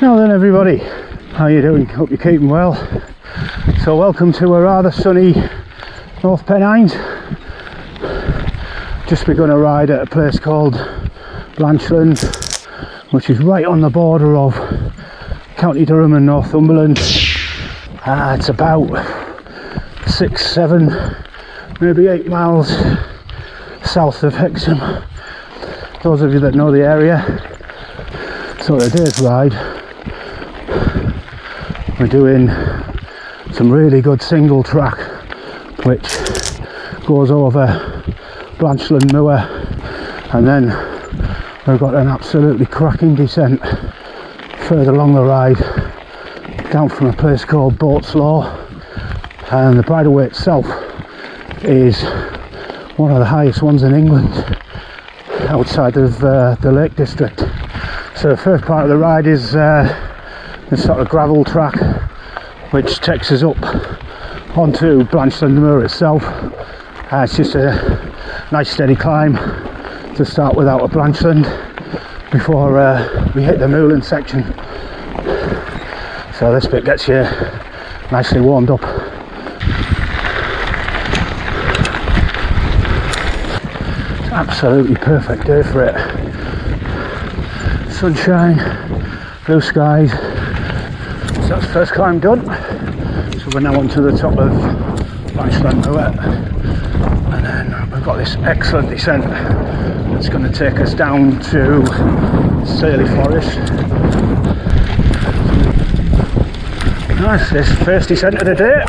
Now then everybody, how you doing? Hope you're keeping well. So welcome to a rather sunny North Pennines. Just begun a ride at a place called Blanchland, which is right on the border of County Durham and Northumberland. It's about 6, 7, maybe 8 miles south of Hexham. Those of you that know the area. So today's ride, we're doing some really good single track which goes over Blanchland Moor, and then we've got an absolutely cracking descent further along the ride down from a place called Boatslaw, and the bridleway itself is one of the highest ones in England outside of the Lake District. So the first part of the ride is this sort of gravel track which takes us up onto Blanchland Moor itself. It's just a nice steady climb to start with out of Blanchland before we hit the moorland section. So this bit gets you nicely warmed up. It's absolutely perfect day for it. Sunshine, blue skies. So that's the first climb done. So we're now onto the top of Blanchland Moor, and then we've got this excellent descent that's going to take us down to Saley Forest. Nice, this first descent of the day.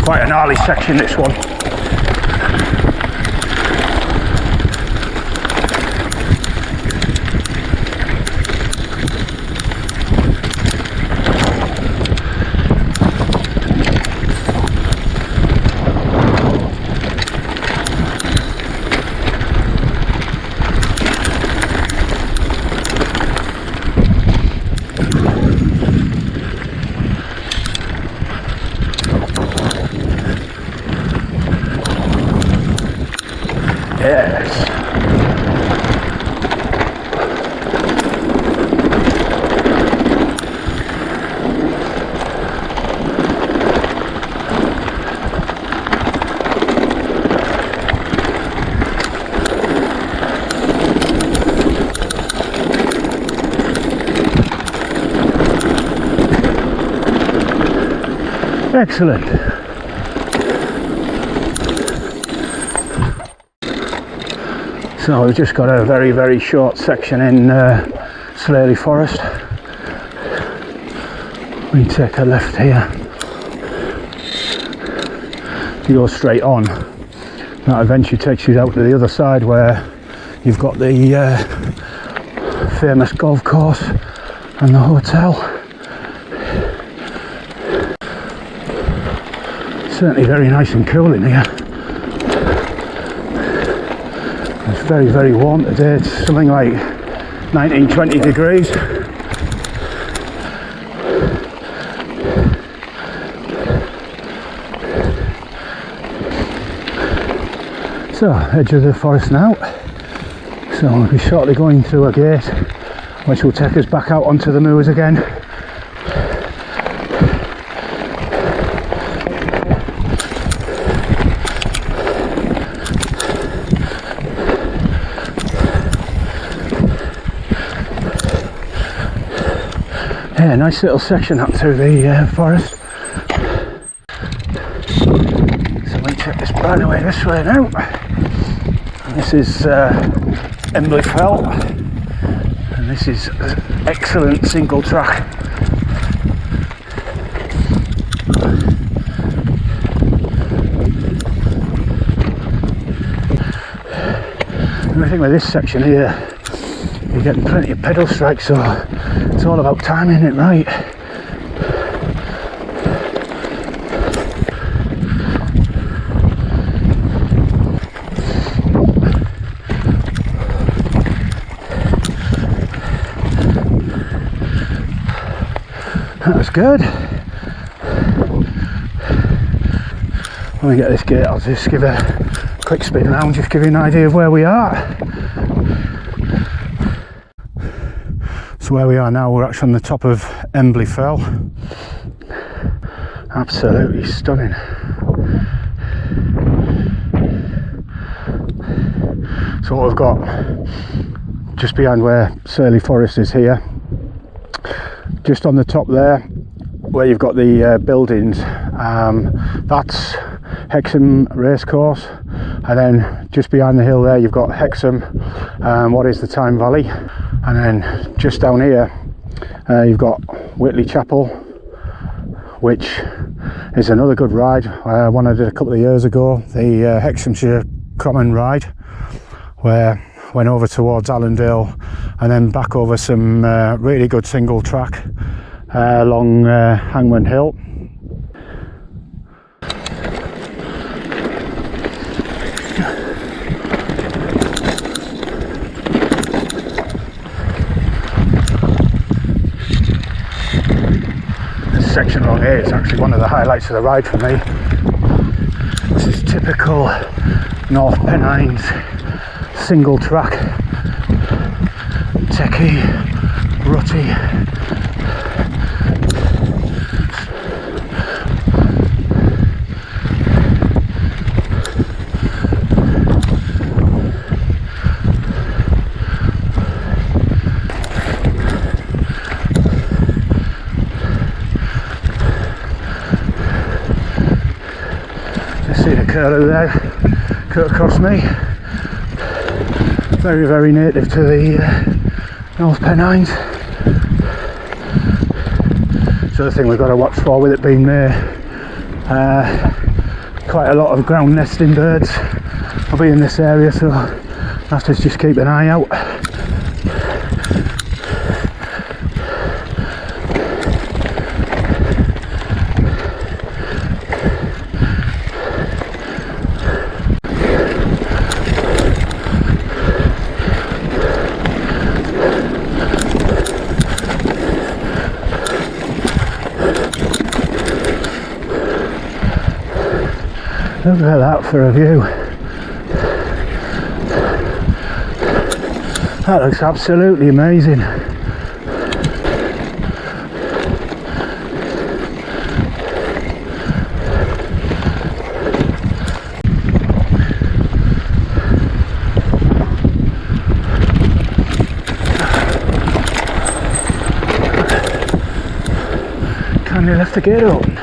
Quite a gnarly section, this one. Yes. Excellent. So we've just got a very, very short section in Saley Forest. We take a left here. You go straight on. That eventually takes you out to the other side where you've got the famous golf course and the hotel. Certainly very nice and cool in here. It's very, very warm today. It's something like 19-20 degrees. So, edge of the forest now. So we'll be shortly going through a gate which will take us back out onto the moors again. Yeah, nice little section up through the forest. So we check this bridleway this way now. And this is Embley Fell, and this is excellent single track. And I think with this section here, you're getting plenty of pedal strikes, so it's all about timing it right. That was good. When we get this gate, I'll just give a quick spin around, just give you an idea of where we are. So where we are now, we're actually on the top of Embley Fell. Absolutely stunning. So what we've got just behind where Surley Forest is here, just on the top there where you've got the buildings, that's Hexham Racecourse, and then just behind the hill there you've got Hexham, what is the Tyne Valley, and then just down here you've got Whitley Chapel, which is another good ride. One I did a couple of years ago, the Hexhamshire Common ride, where I went over towards Allendale and then back over some really good single track along Hangman Hill. This section along here is actually one of the highlights of the ride for me. This is typical North Pennines single track, techie, rutty. You see the curlew there, cut across me. Very, very native to the North Pennines. So the thing we've got to watch for with it being May, quite a lot of ground nesting birds will be in this area, so I have to just keep an eye out. Look at that for a view. That looks absolutely amazing. Can you lift the gate open?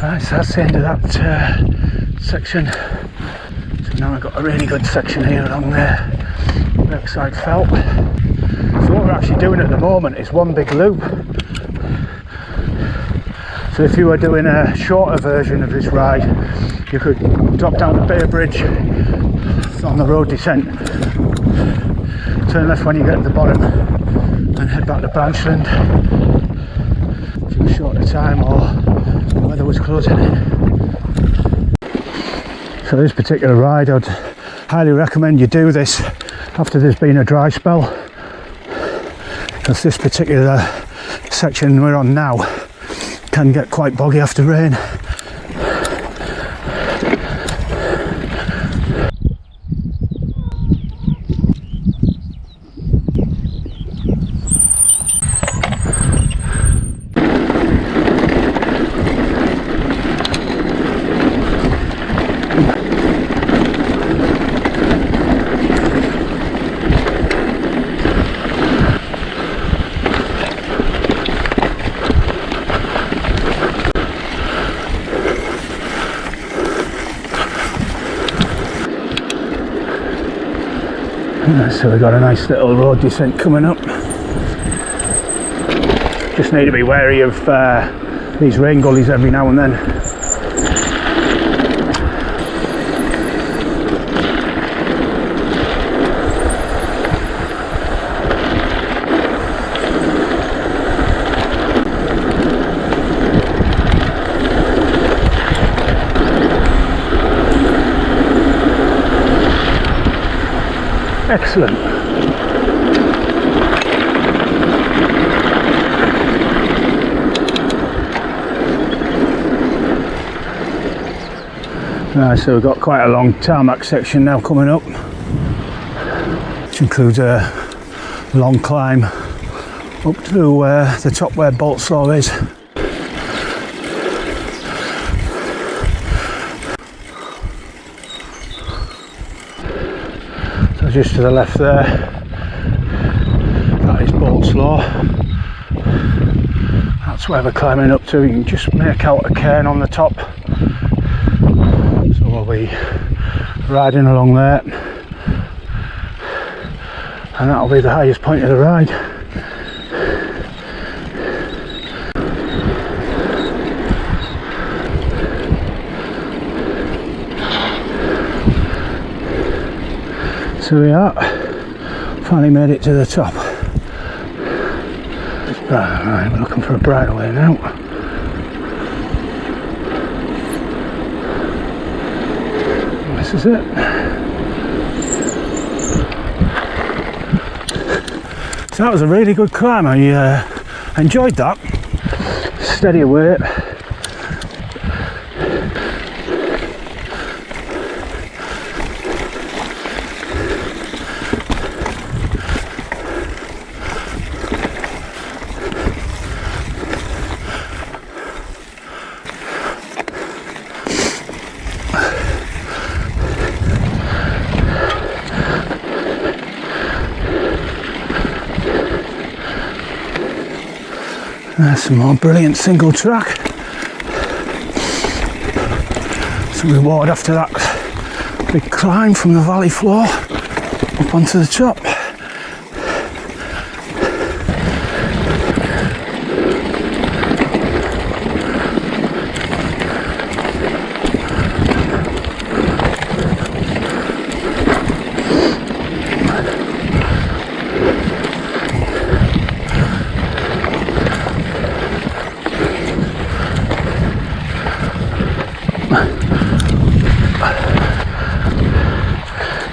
Right, so that's the end of that section. So now I've got a really good section here along there, Lakeside Fell. So what we're actually doing at the moment is one big loop. So if you were doing a shorter version of this ride, you could drop down the Bay Bridge on the road descent, turn left when you get to the bottom and head back to Blanchland. If you were short of time or the weather was closing in. So this particular ride, I'd highly recommend you do this after there's been a dry spell, because this particular section we're on now can get quite boggy after rain. So we've got a nice little road descent coming up. Just need to be wary of these rain gullies every now and then. Excellent. Right, so we've got quite a long tarmac section now coming up, which includes a long climb up to the top where Boltslaw is. So just to the left there, that is Boltslaw. That's where we're climbing up to. You can just make out a cairn on the top. So we'll be riding along there, and that'll be the highest point of the ride. So we are, finally made it to the top. Right, we're looking for a brighter way now. This is it. So that was a really good climb. I enjoyed that. Steady weight. There's some more brilliant single track. Some reward after that big climb from the valley floor up onto the top.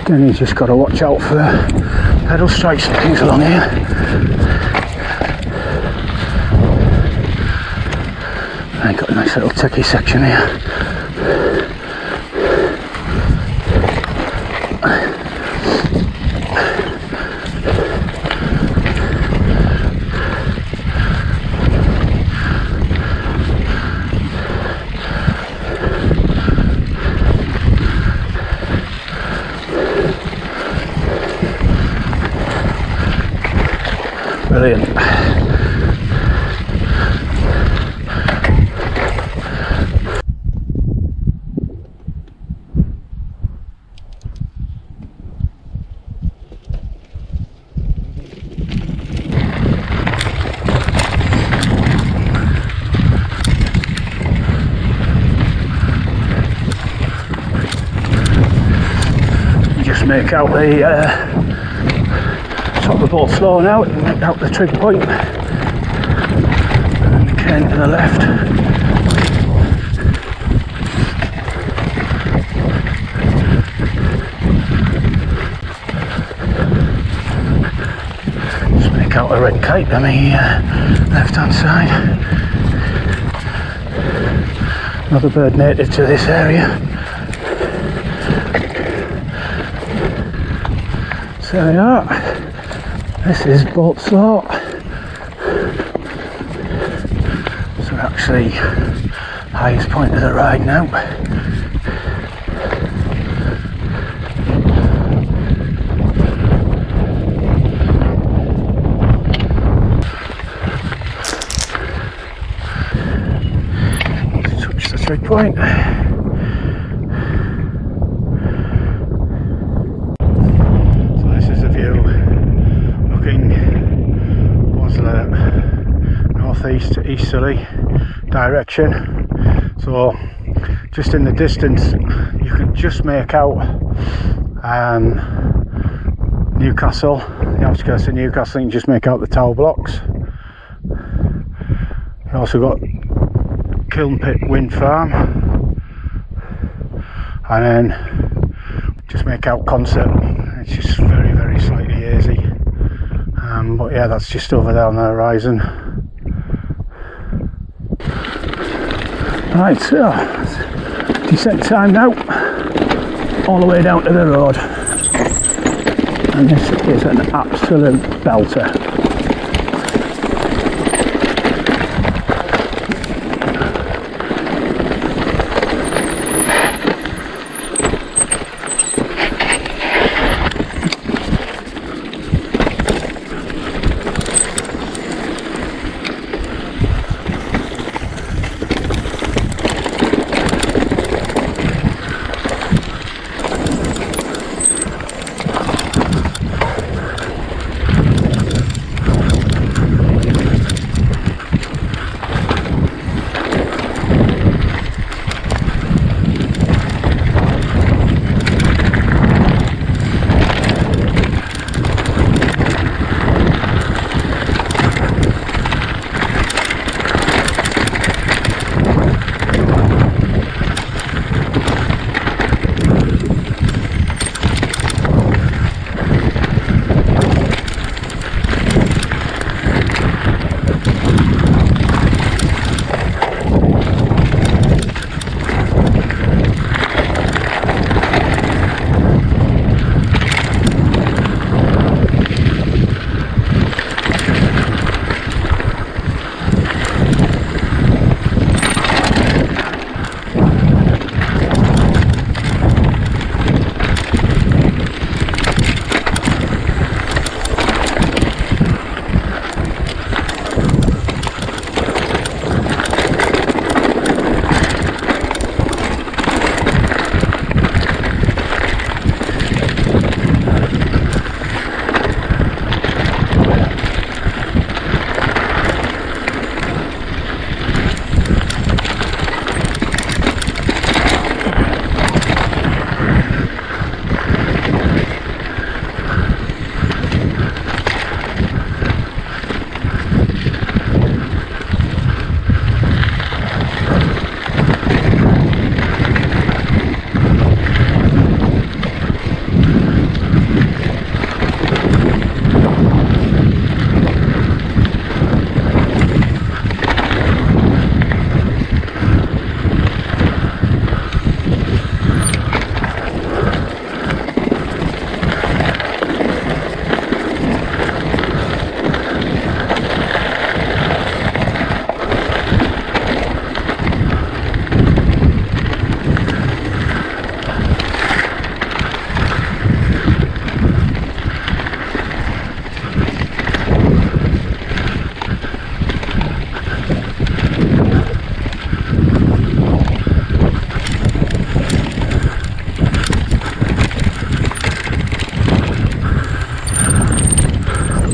Then you've just got to watch out for pedal strikes and things along here. And got a nice little techie section here. Brilliant. Just make out the top of the Boltslaw now, make out the trig point, and the cairn to the left. Just make out a red kite on the left hand side. Another bird native to this area. So there we are. This is Boltslaw. So we're actually highest point of the ride now. Touch the trig point. Northeast to easterly direction, so just in the distance you can just make out Newcastle, the outskirts of Newcastle. You can just make out the tower blocks. You've also got Kiln Pit Wind Farm, and then just make out Concert. it's just very, very slightly hazy. But yeah, that's just over there on the horizon. Right, so descent time now, all the way down to the road, and this is an absolute belter.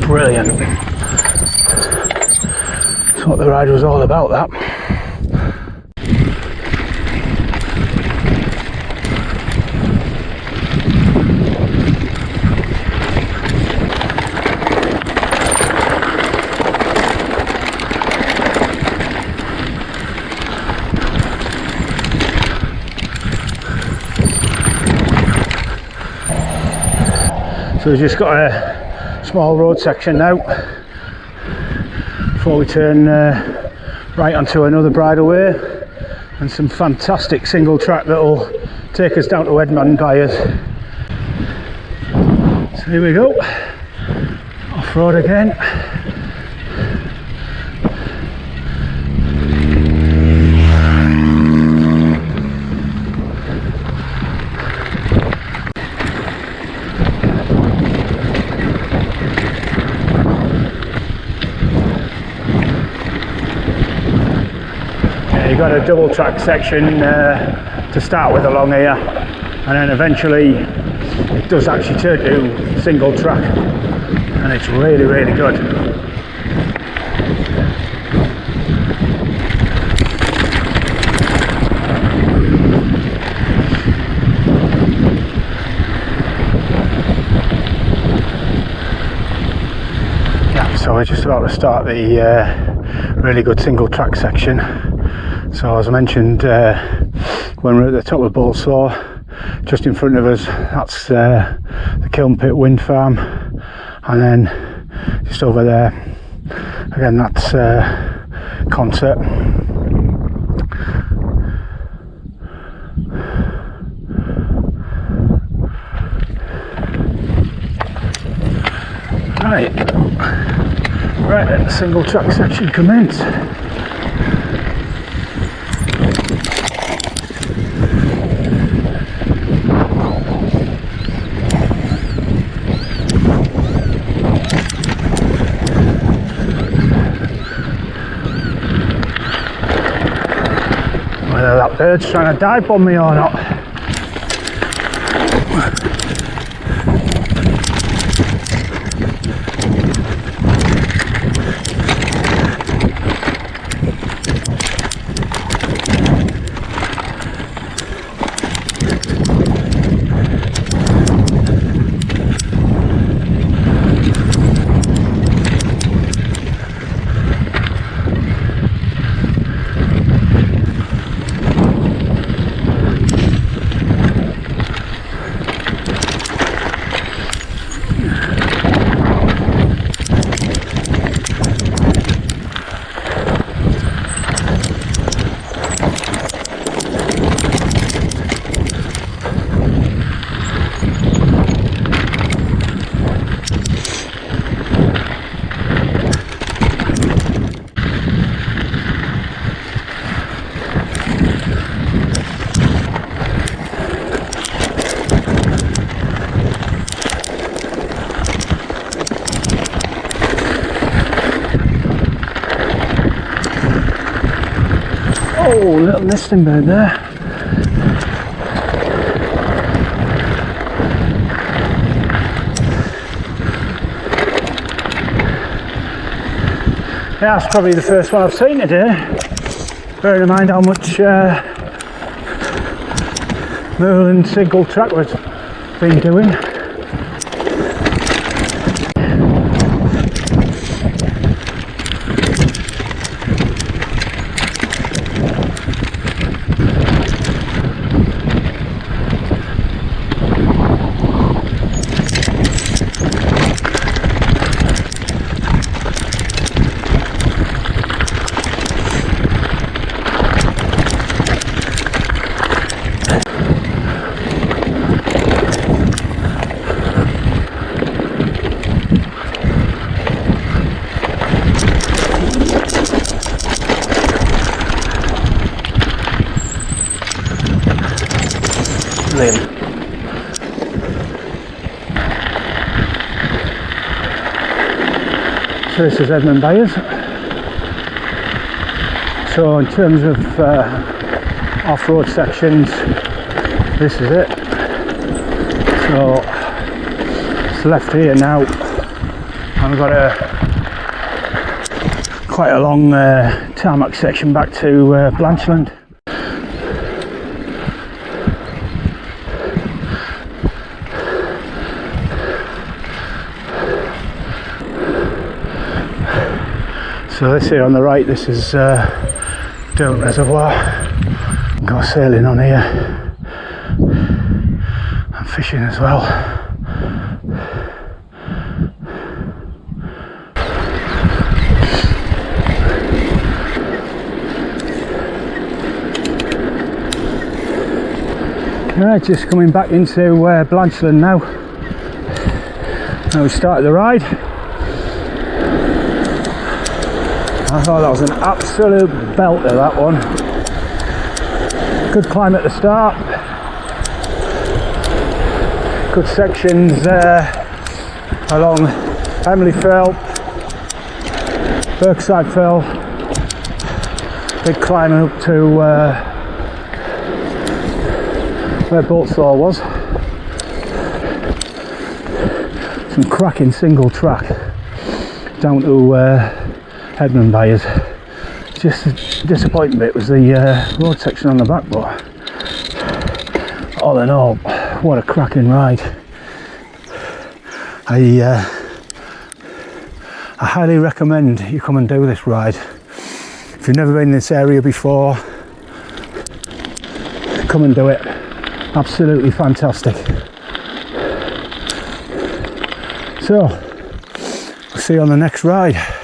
Brilliant. That's what the ride was all about, that. So we've just got a small road section now before we turn right onto another bridleway, and some fantastic single track that will take us down to Edmondbyers. So here we go, off road again. You've got a double track section to start with along here, and then eventually it does actually turn to single track, and it's really, really good. Yeah, so we're just about to start the really good single track section. So as I mentioned when we were at the top of Bolsaw, just in front of us, that's the Kiln Pit Wind Farm, and then just over there, again, that's Concert. Right, let the single track section commence. Whether that bird's trying to dive bomb me or not. Oh, little nesting bird there. Yeah, that's probably the first one I've seen today. Bearing in mind how much moorland single track we've been doing. So this is Edmondbyers. So in terms of off-road sections, this is it. So it's left here now, and we've got quite a long tarmac section back to Blanchland. So this here on the right, this is Don't Reservoir. Go sailing on here and fishing as well. Right, just coming back into Blanchland now. Now we started the ride. I thought that was an absolute belter, that one. Good climb at the start. Good sections along Embley Fell, Berkside Fell. Big climb up to where Boltsaw was. Some cracking single track down to Edmondbyers. Just the disappointing bit was the road section on the back, but all in all, what a cracking ride. I highly recommend you come and do this ride. If you've never been in this area before, come and do it. Absolutely fantastic. So, see you on the next ride.